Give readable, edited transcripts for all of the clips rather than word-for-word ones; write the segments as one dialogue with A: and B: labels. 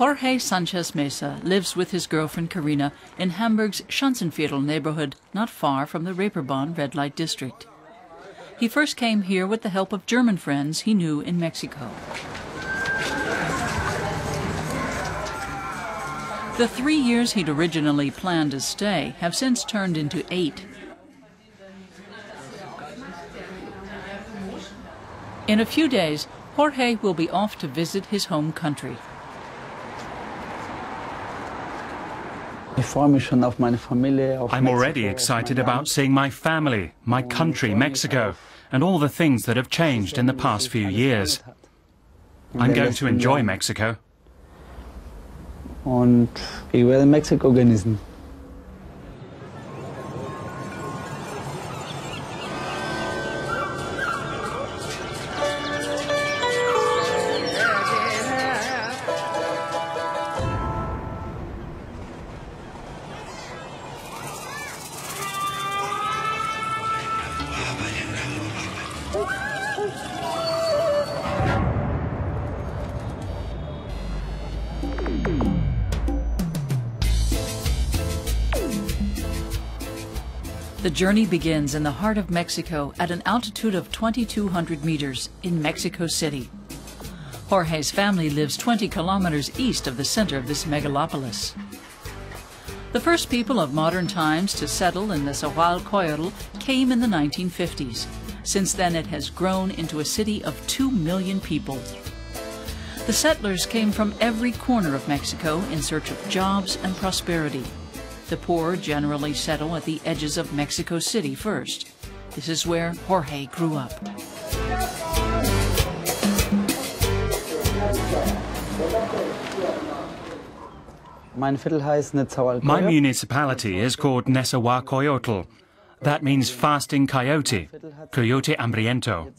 A: Jorge Sánchez Meza lives with his girlfriend Karina in Hamburg's Schanzenviertel neighborhood, not far from the Reeperbahn red light district. He first came here with the help of German friends he knew in Mexico. The 3 years he'd originally planned to stay have since turned into 8. In a few days, Jorge will be off to visit his home country.
B: I'm already excited about seeing my family, my country, Mexico, and all the things that have changed in the past few years. I'm going to enjoy Mexico.
C: Und ich werde Mexiko genießen.
A: The journey begins in the heart of Mexico at an altitude of 2,200 meters in Mexico City. Jorge's family lives 20 kilometers east of the center of this megalopolis. The first people of modern times to settle in Nezahualcóyotl came in the 1950s. Since then, it has grown into a city of 2 million people. The settlers came from every corner of Mexico in search of jobs and prosperity. The poor generally settle at the edges of Mexico City first. This is where Jorge grew up.
B: My municipality is called Nezahualcóyotl. That means fasting coyote, coyote hambriento.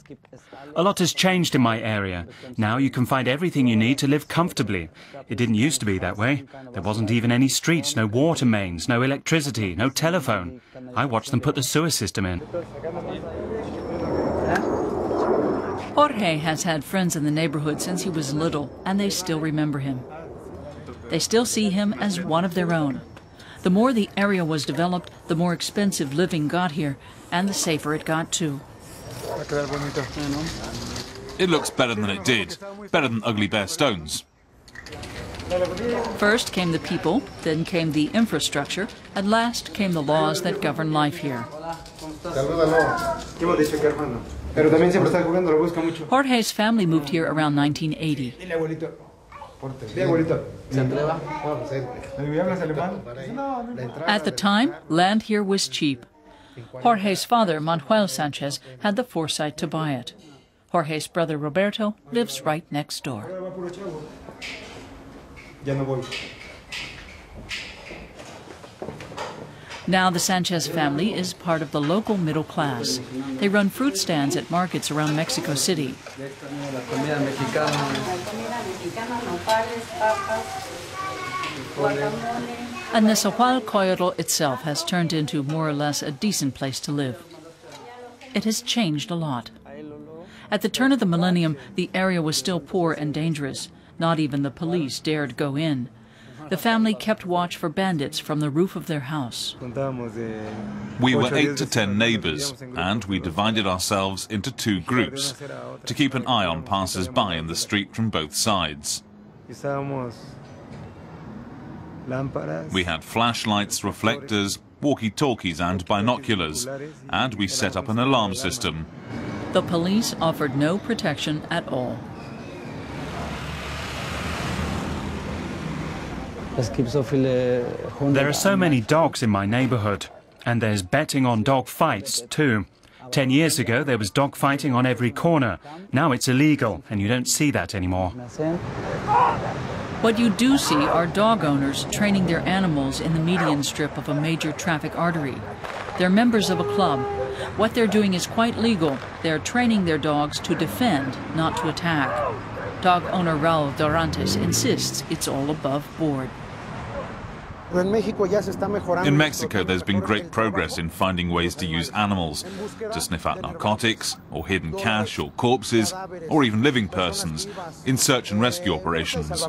B: A lot has changed in my area. Now you can find everything you need to live comfortably. It didn't used to be that way. There wasn't even any streets, no water mains, no electricity, no telephone. I watched them put the sewer system in.
A: Jorge has had friends in the neighborhood since he was little, and they still remember him. They still see him as one of their own. The more the area was developed, the more expensive living got here, and the safer it got too.
D: It looks better than it did, better than ugly bare stones.
A: First came the people, then came the infrastructure, and last came the laws that govern life here. Jorge's family moved here around 1980. At the time, land here was cheap. Jorge's father, Manuel Sanchez, had the foresight to buy it. Jorge's brother, Roberto, lives right next door. Now the Sanchez family is part of the local middle class. They run fruit stands at markets around Mexico City. And Nezahualcóyotl itself has turned into more or less a decent place to live. It has changed a lot. At the turn of the millennium, the area was still poor and dangerous. Not even the police dared go in. The family kept watch for bandits from the roof of their house.
D: We were 8 to 10 neighbors, and we divided ourselves into 2 groups to keep an eye on passers-by in the street from both sides. We had flashlights, reflectors, walkie-talkies and binoculars, and we set up an alarm system.
A: The police offered no protection at all.
B: There are so many dogs in my neighborhood, and there's betting on dog fights too. 10 years ago there was dog fighting on every corner. Now it's illegal, and you don't see that anymore.
A: What you do see are dog owners training their animals in the median strip of a major traffic artery. They're members of a club. What they're doing is quite legal. They're training their dogs to defend, not to attack. Dog owner Raul Dorantes insists it's all above board.
D: In Mexico, there's been great progress in finding ways to use animals to sniff out narcotics, or hidden cash, or corpses, or even living persons in search and rescue operations.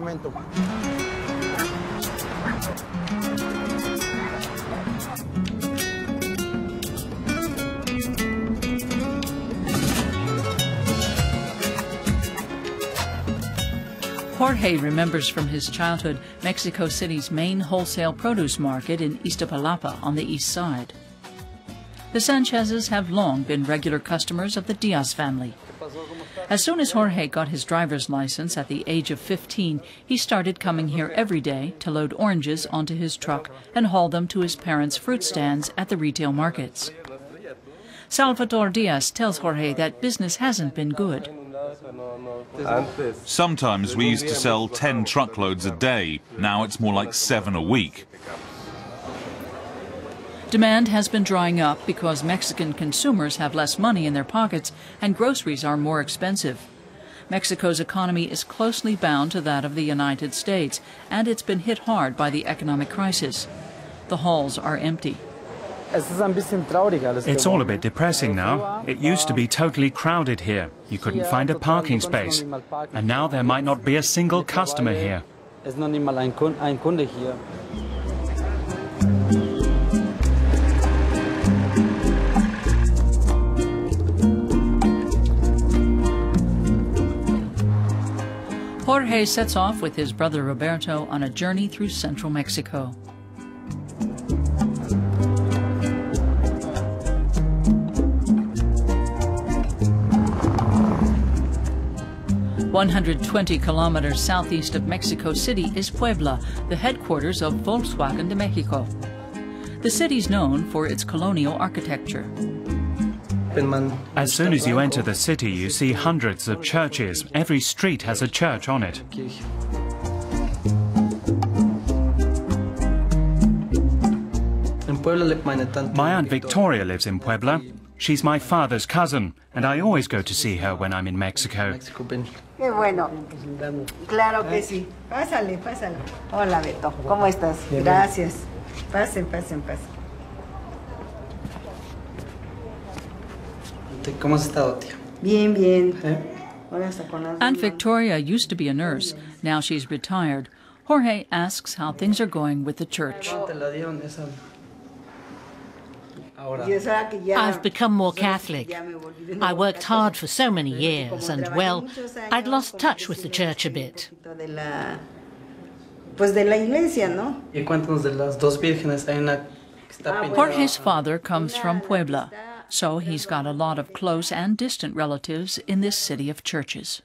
A: Jorge remembers from his childhood Mexico City's main wholesale produce market in Iztapalapa on the east side. The Sanchezes have long been regular customers of the Diaz family. As soon as Jorge got his driver's license at the age of 15, he started coming here every day to load oranges onto his truck and haul them to his parents' fruit stands at the retail markets. Salvador Diaz tells Jorge that business hasn't been good.
D: Sometimes we used to sell 10 truckloads a day. Now it's more like 7 a week.
A: Demand has been drying up because Mexican consumers have less money in their pockets and groceries are more expensive. Mexico's economy is closely bound to that of the United States, and it's been hit hard by the economic crisis. The halls are empty.
B: It's all a bit depressing now. It used to be totally crowded here. You couldn't find a parking space. And now there might not be a single customer here.
A: Jorge sets off with his brother Roberto on a journey through central Mexico. "120 kilometers southeast of Mexico City is Puebla, the headquarters of Volkswagen de Mexico. The city's known for its colonial architecture.
B: As soon as you enter the city, you see hundreds of churches. Every street has a church on it. My Aunt Victoria lives in Puebla. She's my father's cousin, and I always go to see her when I'm in Mexico.
E: Qué bueno. Claro que sí. Pásale, pásale. Hola, Beto. ¿Cómo estás? Gracias. Pasen, pasen, pasen.
C: ¿Cómo has estado, tía?
E: Bien, bien.
A: Aunt Victoria used to be a nurse. Now she's retired. Jorge asks how things are going with the church.
F: I've become more Catholic. I worked hard for so many years and, well, I'd lost touch with the church a bit.
A: Jorge's father comes from Puebla, so he's got a lot of close and distant relatives in this city of churches.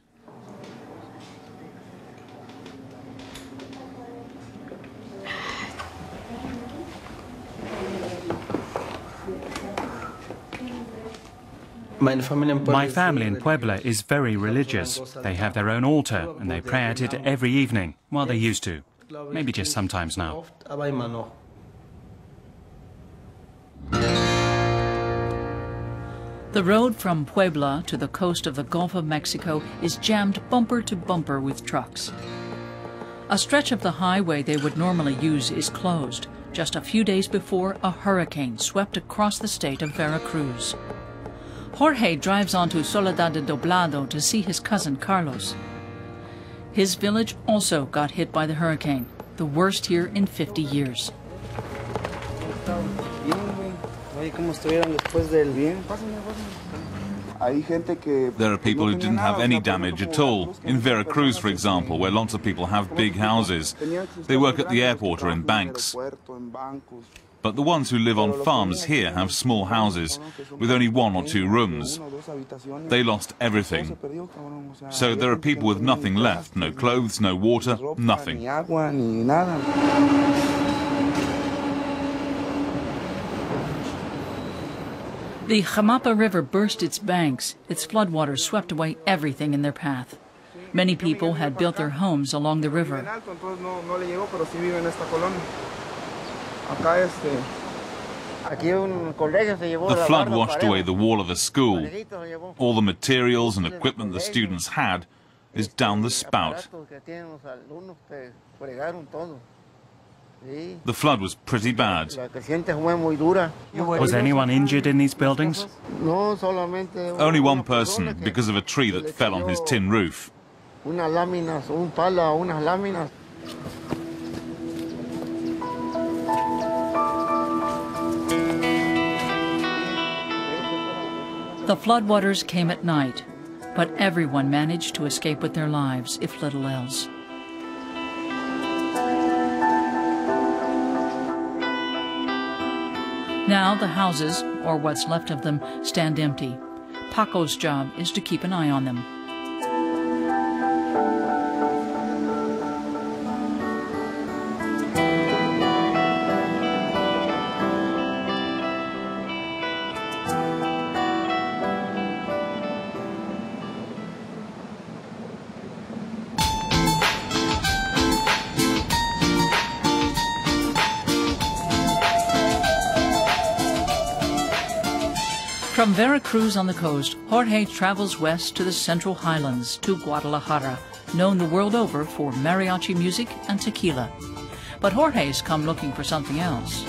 B: My family in Puebla is very religious. They have their own altar and they pray at it every evening. Well, they used to. Maybe just sometimes now.
A: The road from Puebla to the coast of the Gulf of Mexico is jammed bumper to bumper with trucks. A stretch of the highway they would normally use is closed, just a few days before a hurricane swept across the state of Veracruz. Jorge drives on to Soledad de Doblado to see his cousin Carlos. His village also got hit by the hurricane, the worst here in 50 years.
D: There are people who didn't have any damage at all. In Veracruz, for example, where lots of people have big houses. They work at the airport or in banks. But the ones who live on farms here have small houses with only 1 or 2 rooms. They lost everything. So there are people with nothing left, no clothes, no water, nothing.
A: The Jamapa River burst its banks. Its floodwaters swept away everything in their path. Many people had built their homes along the river.
D: The flood washed away the wall of a school. All the materials and equipment the students had is down the spout. The flood was pretty bad.
B: Was anyone injured in these buildings?
D: Only one person, because of a tree that fell on his tin roof.
A: The floodwaters came at night, but everyone managed to escape with their lives, if little else. Now the houses, or what's left of them, stand empty. Paco's job is to keep an eye on them. From Veracruz on the coast, Jorge travels west to the Central Highlands, to Guadalajara, known the world over for mariachi music and tequila. But Jorge's come looking for something else.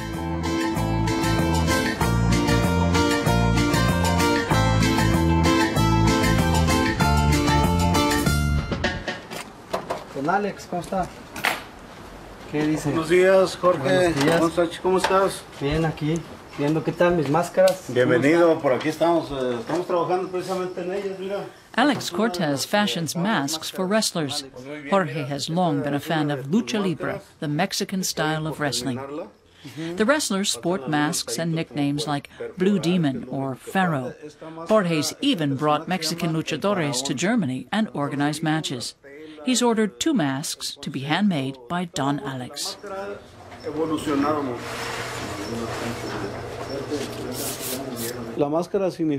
C: Con Alex, ¿cómo está? ¿Qué dice?
G: Buenos días, Jorge.
C: Buenos días.
G: ¿Cómo estás?
C: Bien, aquí, viendo qué tal mis máscaras.
G: Bienvenido, por aquí estamos trabajando precisamente en ellas, mira.
A: Alex Cortez fashions masks for wrestlers. Jorge has long been a fan of Lucha Libre, the Mexican style of wrestling. The wrestlers sport masks and nicknames like Blue Demon or Pharaoh. Jorge's even brought Mexican luchadores to Germany and organized matches. He's ordered 2 masks to be handmade by Don Alex.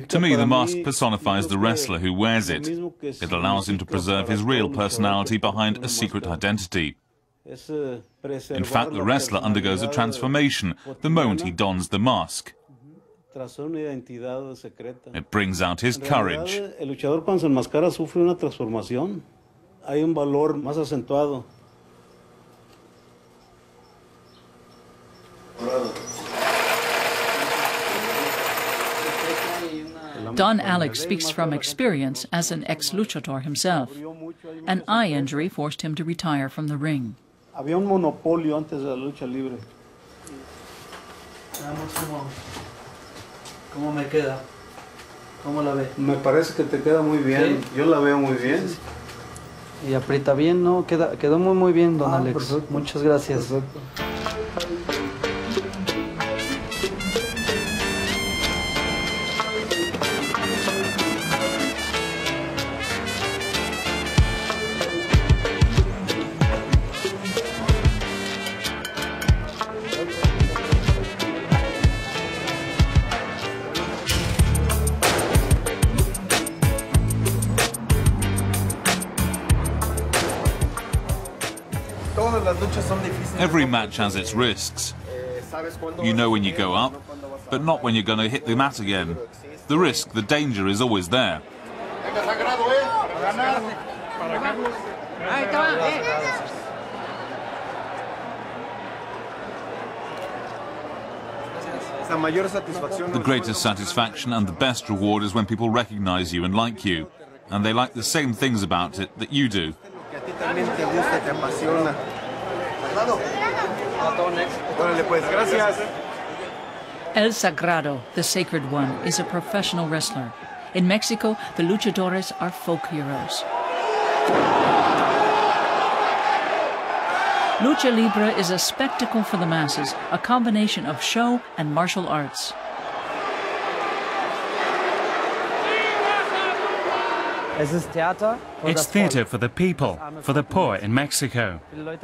D: To me, the mask personifies the wrestler who wears it. It allows him to preserve his real personality behind a secret identity. In fact, the wrestler undergoes a transformation the moment he dons the mask. It brings out his courage.
G: El luchador cuando se enmascara sufre una transformación. Hay un valor más acentuado.
A: Don Alex speaks from experience as an ex-luchador himself. An eye injury forced him to retire from the ring.
G: Había un monopolio antes de la lucha libre.
C: ¿Cómo me queda? ¿Cómo la ve?
G: Me parece que te queda muy bien. ¿Sí? Yo la veo muy bien.
C: Y aprieta bien, ¿no? Quedó muy bien, don Alex. Perfecto. Muchas gracias.
G: Perfecto.
D: Every match has its risks. You know when you go up, but not when you're going to hit the mat again. The risk, the danger is always there. The greatest satisfaction and the best reward is when people recognize you and like you, and they like the same things about it that you do.
A: El Sagrado, the Sacred One, is a professional wrestler. In Mexico, the luchadores are folk heroes. Lucha Libre is a spectacle for the masses, a combination of show and martial arts.
B: It's theatre for the people, for the poor in Mexico.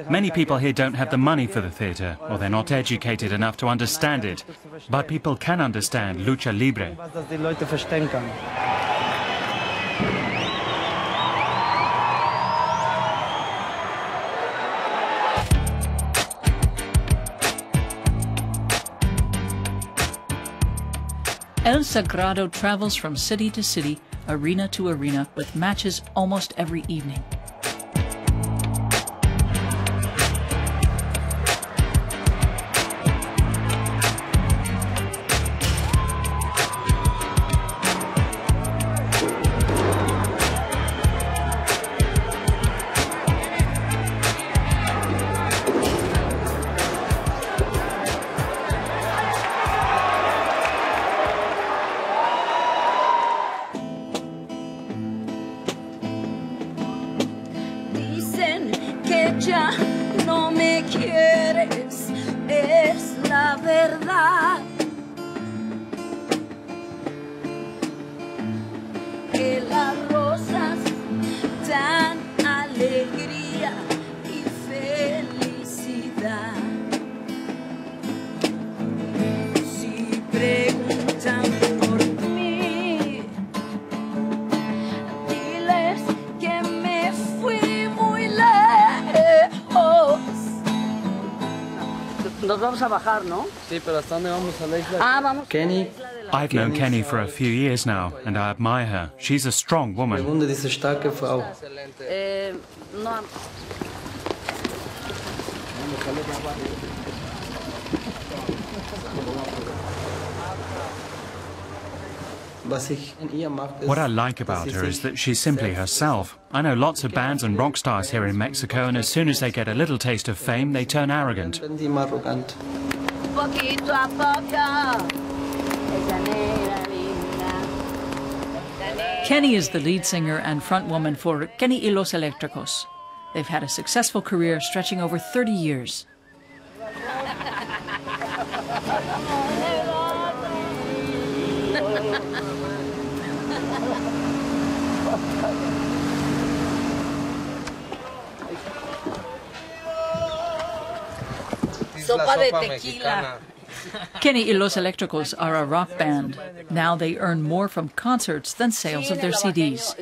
B: Many people here don't have the money for the theatre, or they're not educated enough to understand it. But people can understand Lucha Libre.
A: El Sagrado travels from city to city, arena to arena, with matches almost every evening.
H: Ya no me quieres, es la verdad.
C: Kenny.
B: I've known Kenny for a few years now, and I admire her. She's a strong woman.
C: Diese starke Frau.
B: What I like about her is that she's simply herself. I know lots of bands and rock stars here in Mexico, and as soon as they get a little taste of fame, they turn arrogant.
A: Kenny is the lead singer and frontwoman for Kenny y los Eléctricos. They've had a successful career stretching over 30 years.
E: Sopa de tequila.
A: Kenny y los Eléctricos are a rock band. Now they earn more from concerts than sales of their CDs.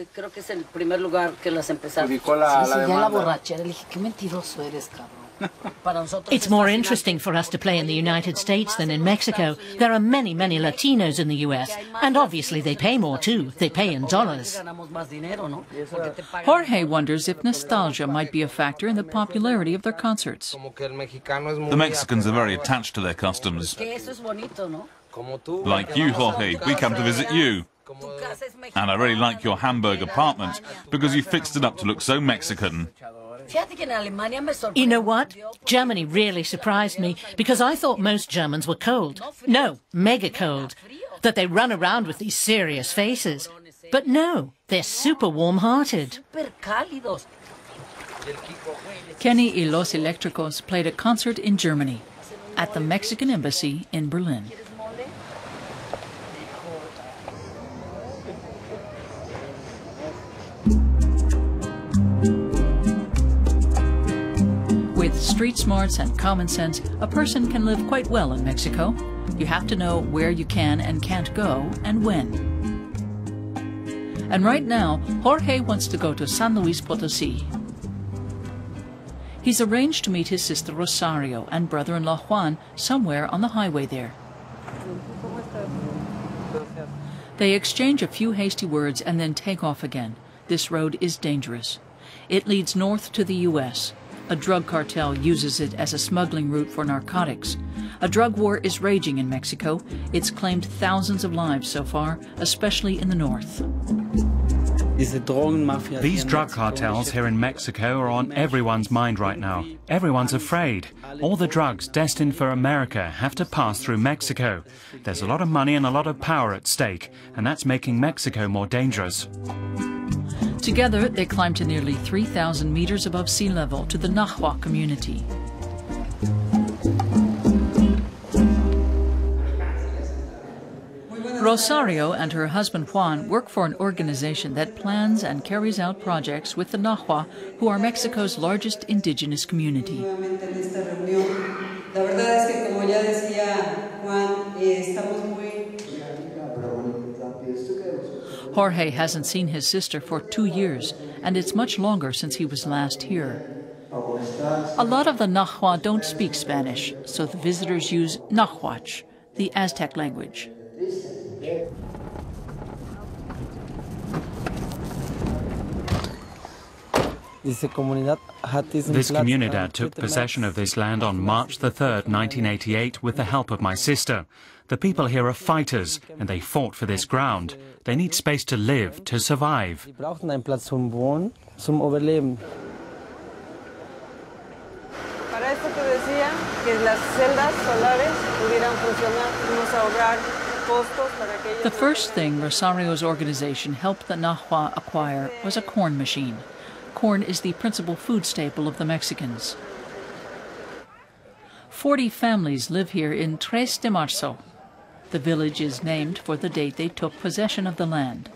F: It's more interesting for us to play in the United States than in Mexico. There are many, many Latinos in the US, and obviously they pay more too. They pay in dollars.
A: Jorge wonders if nostalgia might be a factor in the popularity of their concerts.
D: The Mexicans are very attached to their customs. Like you, Jorge, we come to visit you. And I really like your Hamburg apartment because you fixed it up to look so Mexican.
F: You know what? Germany really surprised me because I thought most Germans were cold. No, mega cold. That they run around with these serious faces. But no, they're super warm-hearted.
A: Kenny y los Eléctricos played a concert in Germany at the Mexican Embassy in Berlin. With street smarts and common sense, a person can live quite well in Mexico. You have to know where you can and can't go and when. And right now, Jorge wants to go to San Luis Potosí. He's arranged to meet his sister Rosario and brother-in-law Juan somewhere on the highway there. They exchange a few hasty words and then take off again. This road is dangerous. It leads north to the U.S. A drug cartel uses it as a smuggling route for narcotics. A drug war is raging in Mexico. It's claimed thousands of lives so far, especially in the north.
B: These drug cartels here in Mexico are on everyone's mind right now. Everyone's afraid. All the drugs destined for America have to pass through Mexico. There's a lot of money and a lot of power at stake, and that's making Mexico more dangerous.
A: Together, they climb to nearly 3,000 meters above sea level to the Nahua community. Rosario and her husband Juan work for an organization that plans and carries out projects with the Nahua, who are Mexico's largest indigenous community. Jorge hasn't seen his sister for 2 years, and it's much longer since he was last here. A lot of the Nahua don't speak Spanish, so the visitors use Nahuatl, the Aztec language.
B: This comunidad took possession of this land on March the 3rd, 1988, with the help of my sister. The people here are fighters, and they fought for this ground. They need space to live, to survive.
A: The first thing Rosario's organization helped the Nahua acquire was a corn machine. Corn is the principal food staple of the Mexicans. 40 families live here in Tres de Marzo. The village is named for the date they took possession of the land.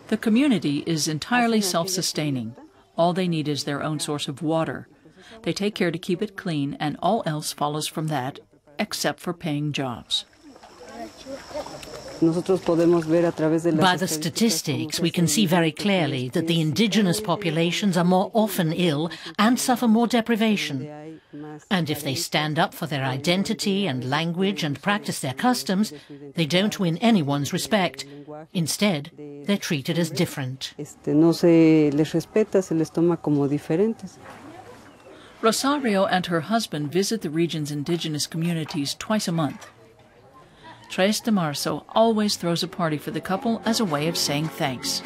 A: The community is entirely self-sustaining. All they need is their own source of water. They take care to keep it clean, and all else follows from that, except for paying jobs.
F: By the statistics, we can see very clearly that the indigenous populations are more often ill and suffer more deprivation. And if they stand up for their identity and language and practice their customs, they don't win anyone's respect. Instead, they're treated as different.
A: Rosario and her husband visit the region's indigenous communities twice a month. 3 de Marzo always throws a party for the couple as a way of saying thanks.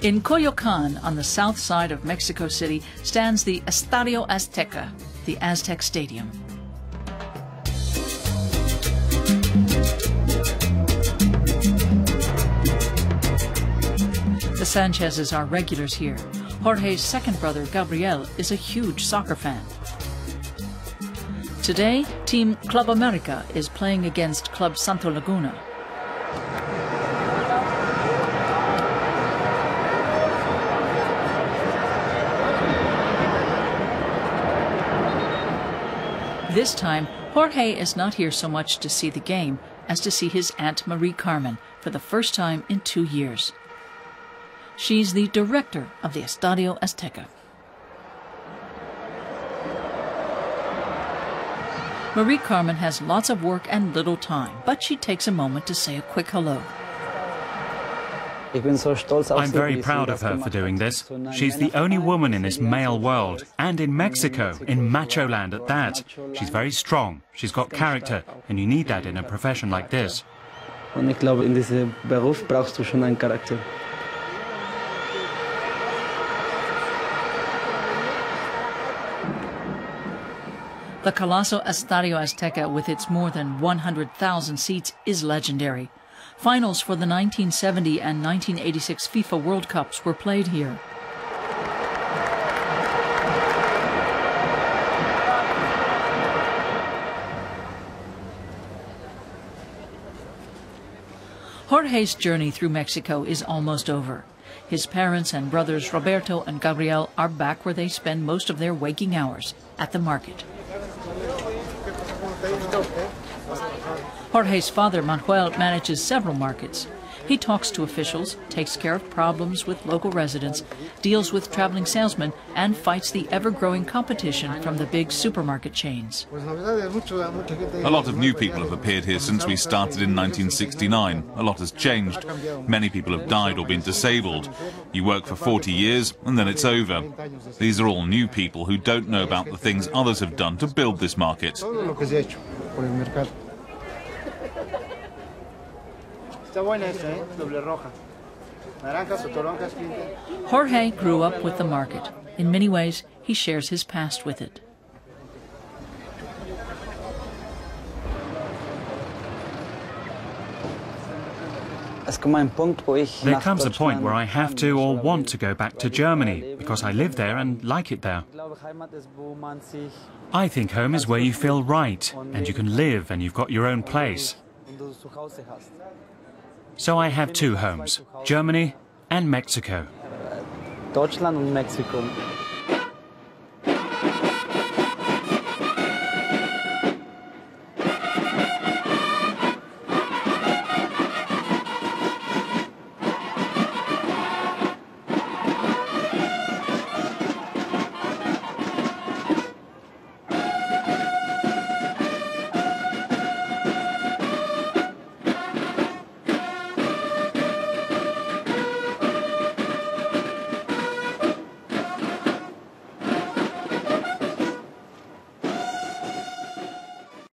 A: In Coyoacán, on the south side of Mexico City, stands the Estadio Azteca, the Aztec Stadium. The Sanchezes are regulars here. Jorge's second brother, Gabriel, is a huge soccer fan. Today, Team Club America is playing against Club Santo Laguna. This time, Jorge is not here so much to see the game as to see his Aunt Marie Carmen for the first time in 2 years. She's the director of the Estadio Azteca. Marie Carmen has lots of work and little time, but she takes a moment to say a quick hello.
B: I'm very proud of her for doing this. She's the only woman in this male world, and in Mexico, in macho land at that. She's very strong, she's got character, and you need that in a profession like this.
C: Und ich glaube, in diesem Beruf brauchst du schon einen Charakter.
A: The Coloso Estadio Azteca, with its more than 100,000 seats, is legendary. Finals for the 1970 and 1986 FIFA World Cups were played here. Jorge's journey through Mexico is almost over. His parents and brothers Roberto and Gabriel are back where they spend most of their waking hours, at the market. Jorge's father, Manuel, manages several markets. He talks to officials, takes care of problems with local residents, deals with traveling salesmen, and fights the ever-growing competition from the big supermarket chains.
D: A lot of new people have appeared here since we started in 1969. A lot has changed. Many people have died or been disabled. You work for 40 years and then it's over. These are all new people who don't know about the things others have done to build this market.
A: Jorge grew up with the market. In many ways, he shares his past with it.
B: There comes a point where I have to or want to go back to Germany, because I live there and like it there. I think home is where you feel right, and you can live and you've got your own place. So I have 2 homes, Germany and Mexico.
C: Deutschland und Mexiko.